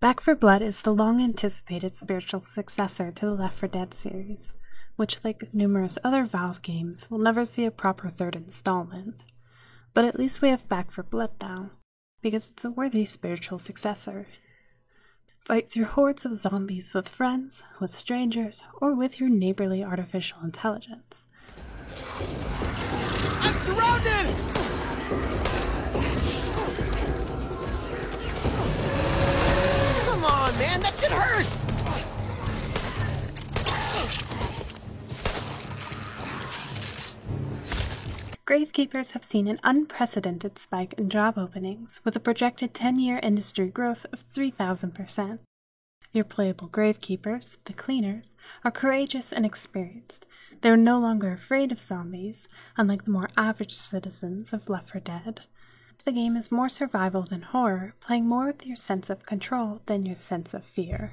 Back 4 Blood is the long-anticipated spiritual successor to the Left 4 Dead series, which, like numerous other Valve games, will never see a proper third installment. But at least we have Back 4 Blood now, because it's a worthy spiritual successor. Fight through hordes of zombies with friends, with strangers, or with your neighborly artificial intelligence. I'm surrounded! Come on, man, that shit hurts! Gravekeepers have seen an unprecedented spike in job openings, with a projected 10-year industry growth of 3,000%. Your playable Gravekeepers, the Cleaners, are courageous and experienced. They are no longer afraid of zombies, unlike the more average citizens of Left 4 Dead. The game is more survival than horror, playing more with your sense of control than your sense of fear.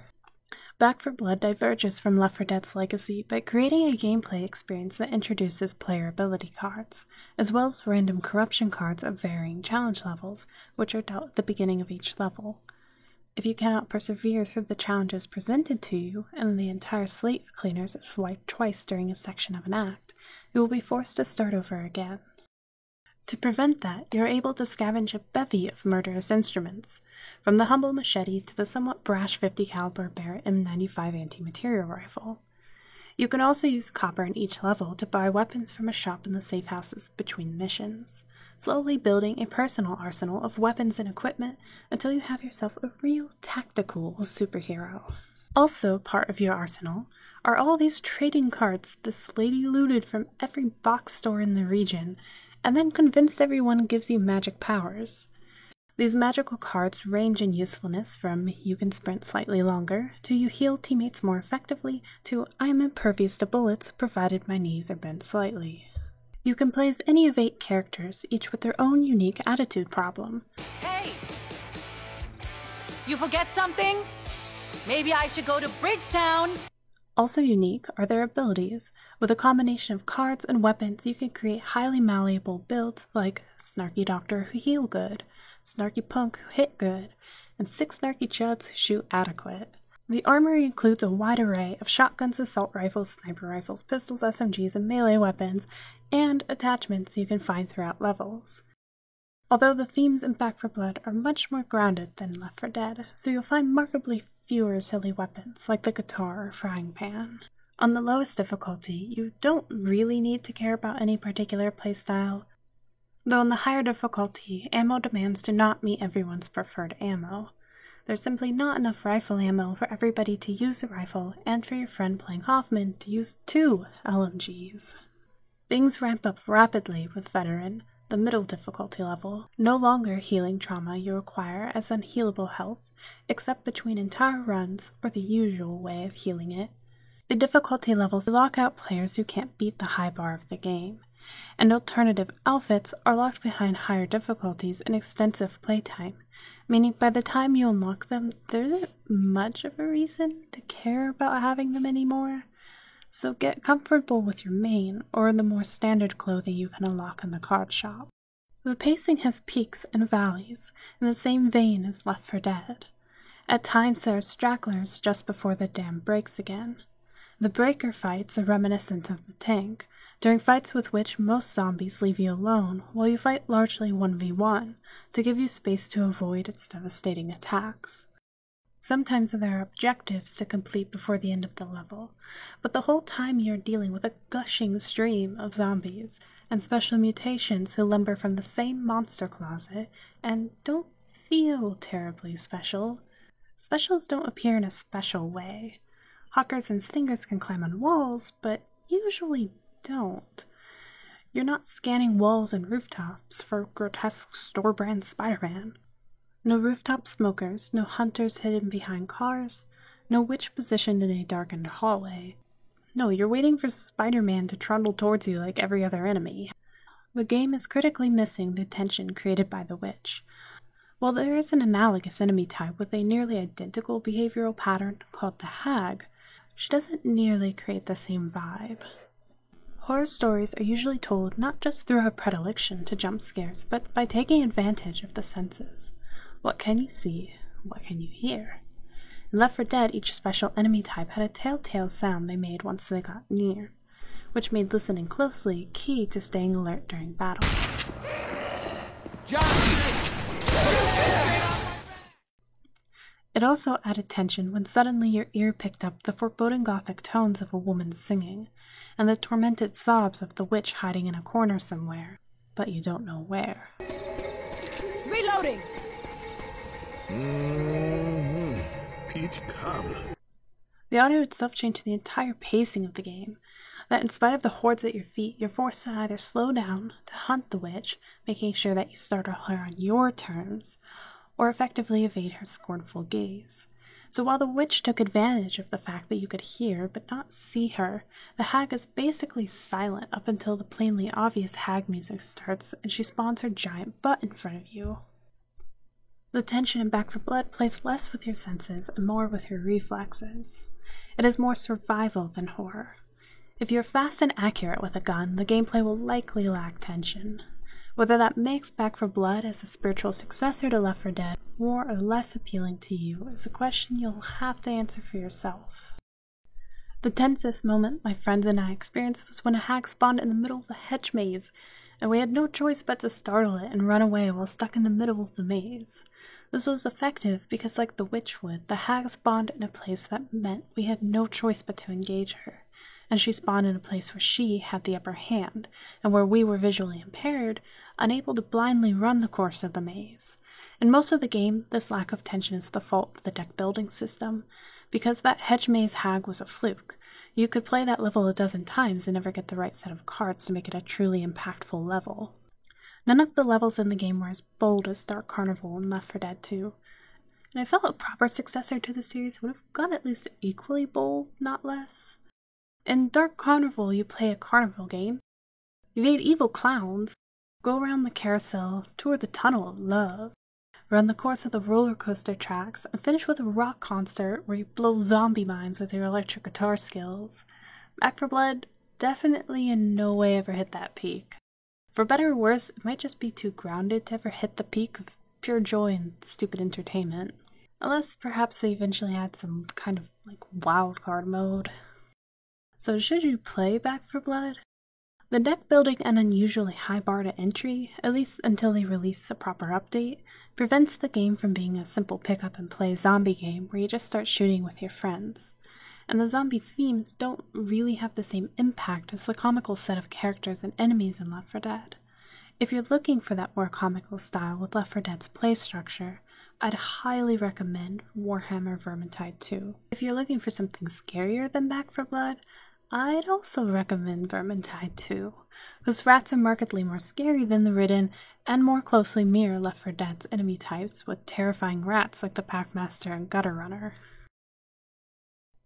Back 4 Blood diverges from Left 4 Dead's legacy by creating a gameplay experience that introduces player ability cards, as well as random corruption cards of varying challenge levels, which are dealt at the beginning of each level. If you cannot persevere through the challenges presented to you, and the entire slate of cleaners is wiped twice during a section of an act, you will be forced to start over again. To prevent that, you are able to scavenge a bevy of murderous instruments, from the humble machete to the somewhat brash 50 caliber Barrett M95 anti-material rifle. You can also use copper in each level to buy weapons from a shop in the safe houses between missions, slowly building a personal arsenal of weapons and equipment until you have yourself a real tactical superhero. Also part of your arsenal are all these trading cards this lady looted from every box store in the region, and then convinced everyone gives you magic powers. These magical cards range in usefulness from you can sprint slightly longer, to you heal teammates more effectively, to I am impervious to bullets provided my knees are bent slightly. You can play as any of 8 characters, each with their own unique attitude problem. Hey! You forget something? Maybe I should go to Bridgetown! Also unique are their abilities. With a combination of cards and weapons, you can create highly malleable builds like Snarky Doctor who heal good, Snarky Punk who hit good, and 6 Snarky Chuds who shoot adequate. The armory includes a wide array of shotguns, assault rifles, sniper rifles, pistols, SMGs, and melee weapons, and attachments you can find throughout levels. Although the themes in Back 4 Blood are much more grounded than Left 4 Dead, so you'll find markedly fewer silly weapons like the guitar or frying pan. On the lowest difficulty, you don't really need to care about any particular playstyle, though on the higher difficulty, ammo demands do not meet everyone's preferred ammo. There's simply not enough rifle ammo for everybody to use a rifle, and for your friend playing Hoffman to use 2 LMGs. Things ramp up rapidly with Veteran, the middle difficulty level, no longer healing trauma you require as unhealable health, except between entire runs or the usual way of healing it. The difficulty levels lock out players who can't beat the high bar of the game, and alternative outfits are locked behind higher difficulties and extensive playtime, meaning by the time you unlock them, there isn't much of a reason to care about having them anymore. So get comfortable with your main, or the more standard clothing you can unlock in the card shop. The pacing has peaks and valleys, in the same vein as Left 4 Dead. At times there are stragglers just before the dam breaks again. The breaker fights are reminiscent of the tank, during fights with which most zombies leave you alone, while you fight largely 1v1, to give you space to avoid its devastating attacks. Sometimes there are objectives to complete before the end of the level, but the whole time you're dealing with a gushing stream of zombies and special mutations who lumber from the same monster closet and don't feel terribly special. Specials don't appear in a special way. Hawkers and stingers can climb on walls, but usually don't. You're not scanning walls and rooftops for grotesque store-brand Spider-Man. No rooftop smokers, no hunters hidden behind cars, no witch positioned in a darkened hallway. No, you're waiting for Spider-Man to trundle towards you like every other enemy. The game is critically missing the tension created by the witch. While there is an analogous enemy type with a nearly identical behavioral pattern called the Hag, she doesn't nearly create the same vibe. Horror stories are usually told not just through a predilection to jump scares, but by taking advantage of the senses. What can you see? What can you hear? In Left 4 Dead, each special enemy type had a telltale sound they made once they got near, which made listening closely key to staying alert during battle. It also added tension when suddenly your ear picked up the foreboding gothic tones of a woman singing, and the tormented sobs of the witch hiding in a corner somewhere, but you don't know where. Reloading! Peach cobbler. The audio itself changed the entire pacing of the game, that in spite of the hordes at your feet, you're forced to either slow down to hunt the witch, making sure that you startle her on your terms, or effectively evade her scornful gaze. So while the witch took advantage of the fact that you could hear but not see her, the hag is basically silent up until the plainly obvious hag music starts and she spawns her giant butt in front of you. The tension in Back 4 Blood plays less with your senses and more with your reflexes. It is more survival than horror. If you're fast and accurate with a gun, the gameplay will likely lack tension. Whether that makes Back 4 Blood as a spiritual successor to Left 4 Dead more or less appealing to you is a question you'll have to answer for yourself. The tensest moment my friends and I experienced was when a hag spawned in the middle of a hedge maze, and we had no choice but to startle it and run away while stuck in the middle of the maze. This was effective because, like the witch would, the hag spawned in a place that meant we had no choice but to engage her, and she spawned in a place where she had the upper hand, and where we were visually impaired, unable to blindly run the course of the maze. In most of the game, this lack of tension is the fault of the deck building system, because that hedge maze hag was a fluke. You could play that level a dozen times and never get the right set of cards to make it a truly impactful level. None of the levels in the game were as bold as Dark Carnival and Left 4 Dead 2, and I felt a proper successor to the series would have gone at least equally bold, not less. In Dark Carnival, you play a carnival game, evade evil clowns, go around the carousel, tour the Tunnel of Love, run the course of the roller coaster tracks, and finish with a rock concert where you blow zombie minds with your electric guitar skills. Back 4 Blood definitely in no way ever hit that peak. For better or worse, it might just be too grounded to ever hit the peak of pure joy and stupid entertainment. Unless perhaps they eventually had some kind of wildcard mode. So should you play Back 4 Blood? The deck building and unusually high bar to entry, at least until they release a proper update, prevents the game from being a simple pick up and play zombie game where you just start shooting with your friends. And the zombie themes don't really have the same impact as the comical set of characters and enemies in Left 4 Dead. If you're looking for that more comical style with Left 4 Dead's play structure, I'd highly recommend Warhammer Vermintide 2. If you're looking for something scarier than Back 4 Blood, I'd also recommend Vermintide 2, whose rats are markedly more scary than the Ridden and more closely mirror Left 4 Dead's enemy types with terrifying rats like the Packmaster and Gutter Runner.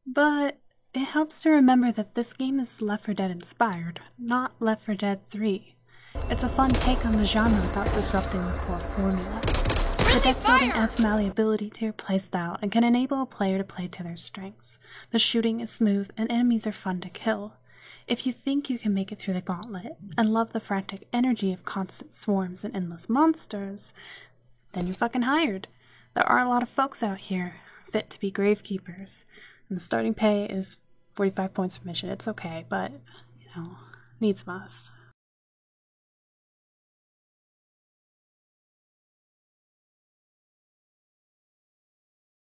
But it helps to remember that this game is Left 4 Dead inspired, not Left 4 Dead 3. It's a fun take on the genre without disrupting the core formula. The deck building adds malleability to your playstyle and can enable a player to play to their strengths. The shooting is smooth and enemies are fun to kill. If you think you can make it through the gauntlet and love the frantic energy of constant swarms and endless monsters, then you're fucking hired. There are a lot of folks out here fit to be gravekeepers. And the starting pay is 45 points per mission. It's okay, but, needs must.